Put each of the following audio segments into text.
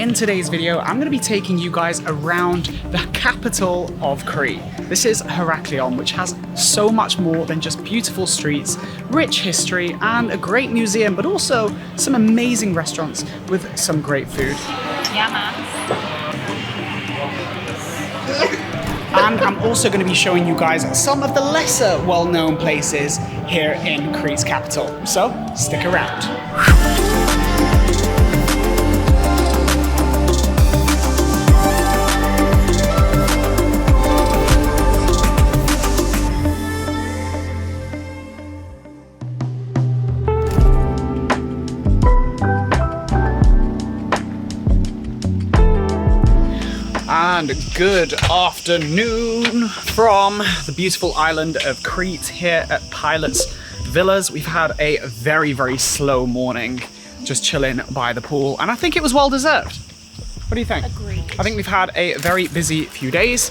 in today's video, I'm going to be taking you guys around the capital of Crete. This is Heraklion, which has so much more than just beautiful streets, rich history, and a great museum, but also some amazing restaurants with some great food. Yeah, And I'm also going to be showing you guys some of the lesser well-known places here in Crete's capital. So stick around. And good afternoon from the beautiful island of Crete here at Pilot's Villas. We've had a very, very slow morning, just chilling by the pool, and I think it was well deserved. What do you think? Agreed. I think we've had a very busy few days,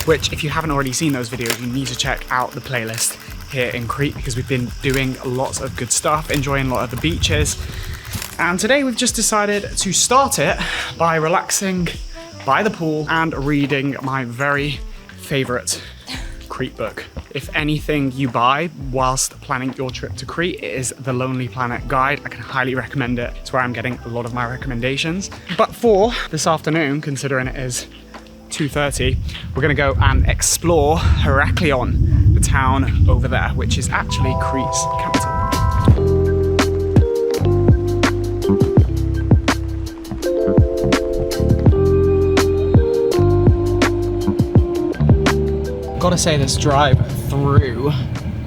which if you haven't already seen those videos, you need to check out the playlist here in Crete because we've been doing lots of good stuff, enjoying a lot of the beaches. And today we've just decided to start it by relaxing by the pool and reading my very favorite Crete book. If anything you buy whilst planning your trip to Crete, it is the Lonely Planet Guide. I can highly recommend it. It's where I'm getting a lot of my recommendations. But for this afternoon, considering it is 2:30, we're gonna go and explore Heraklion, the town over there, which is actually Crete's capital. Gotta say, this drive through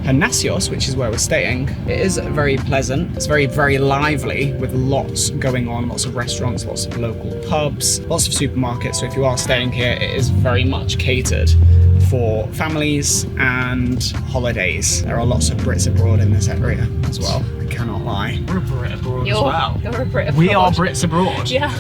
Hernasios, which is where we're staying, it is very pleasant. It's very, very lively with lots going on, lots of restaurants, lots of local pubs, lots of supermarkets. So if you are staying here, it is very much catered for families and holidays. There are lots of Brits abroad in this area as well. I cannot lie. We're a Brit abroad as well. You're a Brit abroad. We are Brits abroad. Yeah.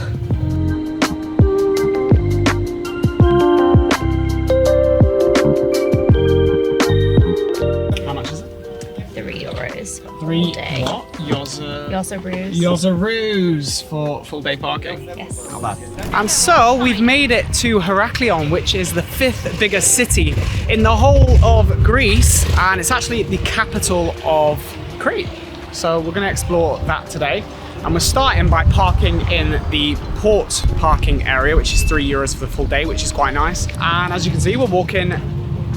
Three day. What? Yozaroos. Yozaroos for full day parking. Yes. Not bad. And so we've made it to Heraklion, which is the 5th biggest city in the whole of Greece, and it's actually the capital of Crete. So we're going to explore that today. And we're starting by parking in the port parking area, which is €3 for the full day, which is quite nice. And as you can see, we're walking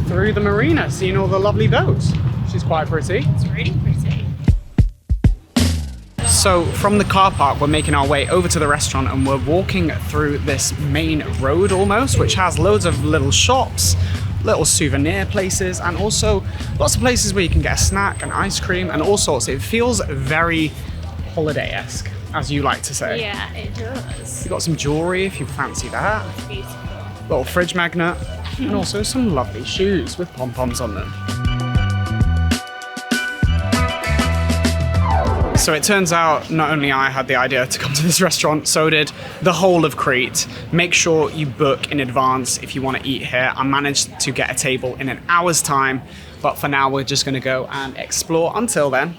through the marina, seeing all the lovely boats, which is quite pretty. It's really pretty. So from the car park, we're making our way over to the restaurant and we're walking through this main road almost, which has loads of little shops, little souvenir places, and also lots of places where you can get a snack and ice cream and all sorts. It feels very holiday-esque, as you like to say. Yeah, it does. You've got some jewelry if you fancy that. Beautiful. Little fridge magnet, and also some lovely shoes with pom-poms on them. So it turns out not only I had the idea to come to this restaurant, so did the whole of Crete. Make sure you book in advance if you want to eat here. I managed to get a table in an hour's time, but for now we're just going to go and explore until then,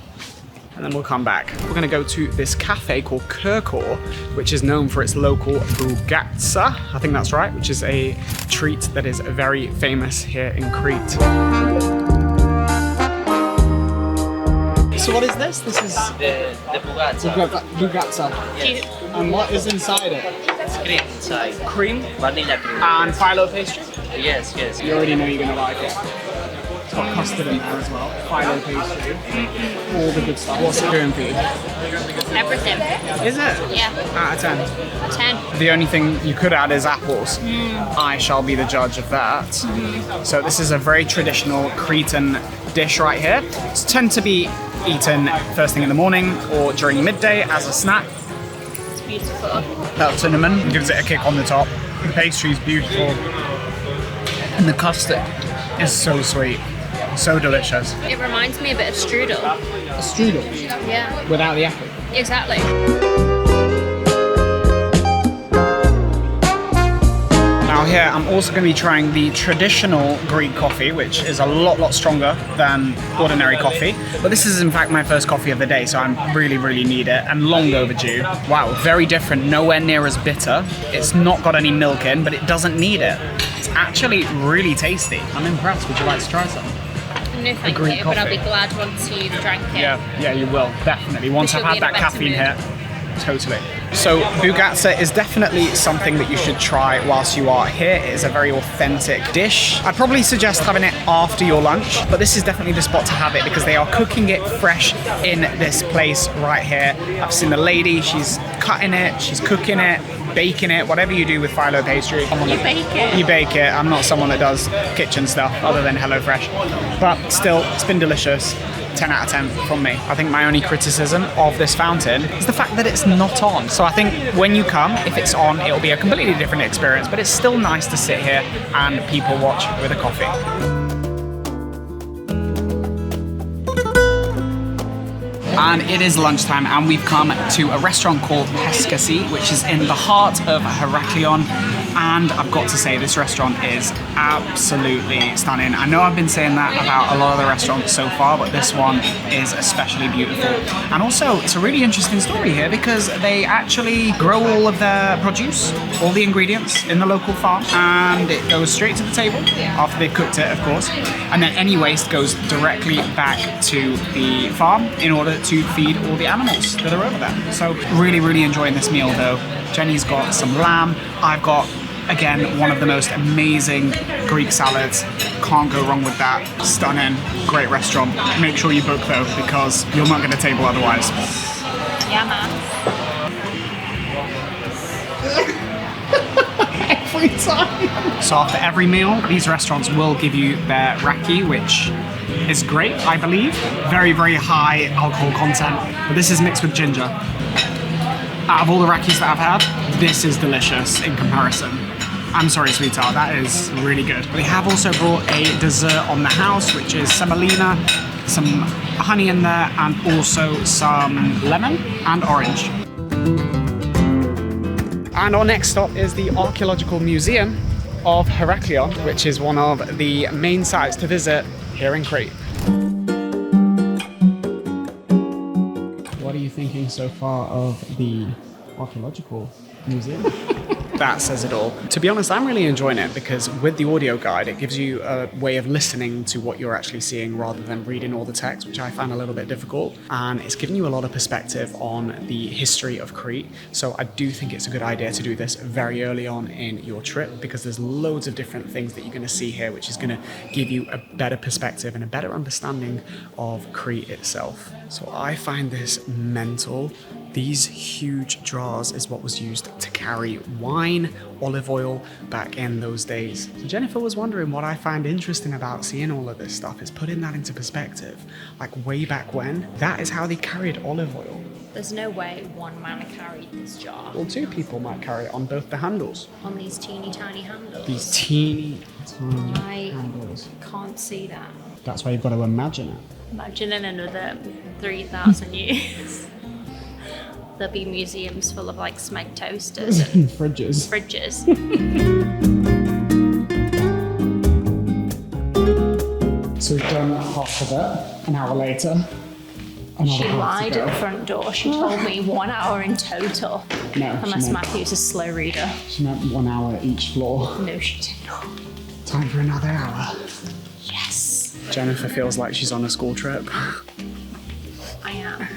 and then we'll come back. We're going to go to this cafe called Kirkór, which is known for its local Bougatsa, I think that's right, which is a treat that is very famous here in Crete. So what is this? This is the Bougatsa. Bougatsa. Yes. And what is inside it? It's cream inside. Cream Vanilla cream. and phyllo pastry. Yes, yes. You already know you're going to like it. It's got custard in there as well. Phyllo pastry. All the good stuff. What's it doing for you? Everything. Is it? Yeah. Out of 10. 10. The only thing you could add is apples. I shall be the judge of that. So this is a very traditional Cretan dish right here. It's tend to be eaten first thing in the morning or during midday as a snack. It's beautiful. That cinnamon gives it a kick on the top. The pastry is beautiful. And the custard is so sweet. So delicious. It reminds me a bit of strudel. A strudel Yeah. without the apple. Exactly. Now here I'm also going to be trying the traditional Greek coffee, which is a lot stronger than ordinary coffee. But this is in fact my first coffee of the day, so I really need it, and long overdue. Wow, very different, nowhere near as bitter. It's not got any milk in, but it doesn't need it. It's actually really tasty. I'm impressed. Would you like to try some? No, thank you, but I'll be glad once you've drank it. Yeah, you will, definitely. Once I've had that caffeine hit, totally. So Bougatsa is definitely something that you should try whilst you are here. It is a very authentic dish. I'd probably suggest having it after your lunch, but this is definitely the spot to have it because they are cooking it fresh in this place right here. I've seen the lady, she's cutting it, she's cooking it, baking it, whatever you do with phyllo pastry. You bake it? You bake it. I'm not someone that does kitchen stuff other than HelloFresh. But still, it's been delicious. 10 out of 10 from me. I think my only criticism of this fountain is the fact that it's not on. So I think when you come, if it's on, it'll be a completely different experience, but it's still nice to sit here and people watch with a coffee. And it is lunchtime and we've come to a restaurant called Peskesi, which is in the heart of Heraklion. And I've got to say, this restaurant is absolutely stunning. I know I've been saying that about a lot of the restaurants so far, but this one is especially beautiful. And also, it's a really interesting story here because they actually grow all of their produce, all the ingredients in the local farm, and it goes straight to the table after they've cooked it, of course. And then any waste goes directly back to the farm in order to feed all the animals that are over there. So really enjoying this meal though. Jenny's got some lamb. I've got, again, one of the most amazing Greek salads. Can't go wrong with that. Stunning, great restaurant. Make sure you book though, because you'll not get a table otherwise. Yeah, man. Every time. So after every meal, these restaurants will give you their raki, which is great, I believe. Very high alcohol content, but this is mixed with ginger. Out of all the rakis that I've had, this is delicious in comparison. I'm sorry, sweetheart, that is really good. They have also brought a dessert on the house, which is semolina, some honey in there, and also some lemon and orange. And our next stop is the Archeological Museum of Heraklion, which is one of the main sites to visit here in Crete. What are you thinking so far of the Archeological Museum? That says it all. To be honest, I'm really enjoying it because with the audio guide, it gives you a way of listening to what you're actually seeing rather than reading all the text, which I find a little bit difficult. And it's giving you a lot of perspective on the history of Crete. So I do think it's a good idea to do this very early on in your trip because there's loads of different things that you're going to see here, which is going to give you a better perspective and a better understanding of Crete itself. So I find this mental. These huge jars is what was used to carry wine, olive oil back in those days. So Jennifer was wondering what I find interesting about seeing all of this stuff is putting that into perspective. Like way back when, that is how they carried olive oil. There's no way one man carried this jar. Well, two people might carry it on both the handles. On these teeny tiny handles. These teeny tiny I handles. can't see that. That's why you've got to imagine it. Imagine in another 3,000 years. There'll be museums full of like smeg toasters and Fridges. So we've done half of it. An hour later. She lied at the front door. She told me 1 hour in total. No, unless Matthew's a slow reader. She meant 1 hour each floor. No, she did not. Time for another hour. Yes. Jennifer feels like she's on a school trip. I am.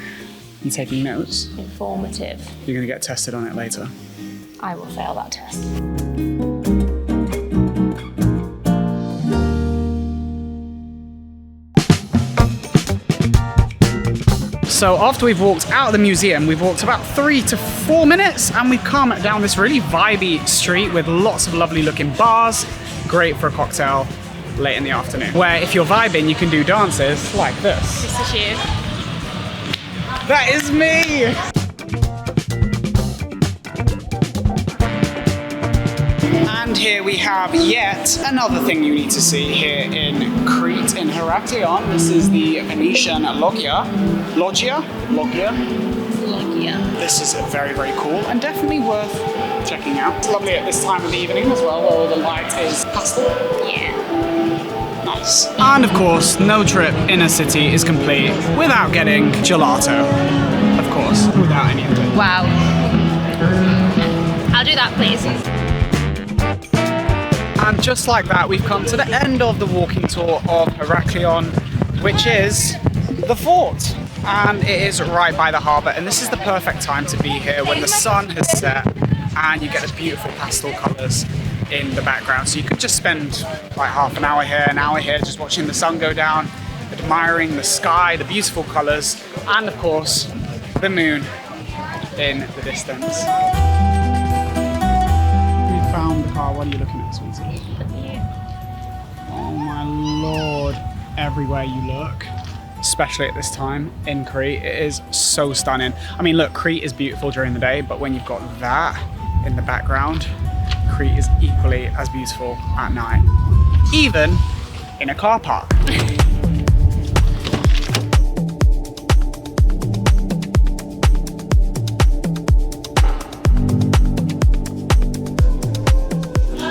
You taking notes? Informative. You're going to get tested on it later. I will fail that test. So after we've walked out of the museum, we've walked about 3 to 4 minutes and we've come down this really vibey street with lots of lovely looking bars. Great for a cocktail late in the afternoon. Where if you're vibing, you can do dances like this. This is you. That is me! And here we have yet another thing you need to see here in Crete, in Heraklion. This is the Venetian Logia. Logia? Logia. This is very cool and definitely worth checking out. It's lovely at this time of the evening as well, where all the light is pastel. Yeah. Nice. And of course, no trip in a city is complete without getting gelato. Of course, without any of it. Wow. I'll do that, please. And just like that, we've come to the end of the walking tour of Heraklion, which is the fort. And it is right by the harbour, and this is the perfect time to be here when the sun has set and you get the beautiful pastel colours in the background. So you could just spend like half an hour here, just watching the sun go down, admiring the sky, the beautiful colours, and of course, the moon in the distance. We found the car. What are you looking at, sweetie? Oh my lord, everywhere you look, especially at this time in Crete, it is so stunning. I mean, look, Crete is beautiful during the day, but when you've got that in the background, Crete is equally as beautiful at night, even in a car park.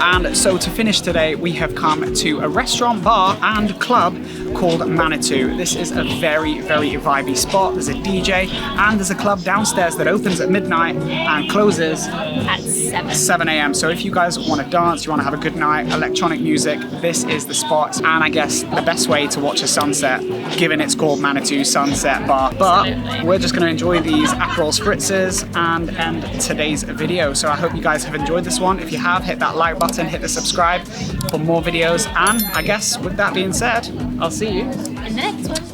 And so to finish today, we have come to a restaurant, bar and club called Manitu. This is a very, very vibey spot. There's a DJ and there's a club downstairs that opens at midnight and closes At 7 a.m. So if you guys want to dance, you want to have a good night, electronic music, this is the spot. And I guess the best way to watch a sunset, given it's called Manitu Sunset Bar. But we're just going to enjoy these Aperol Spritzes and end today's video. So I hope you guys have enjoyed this one. If you have, hit that like button, hit the subscribe for more videos. And I guess with that being said, I'll see you in the next one.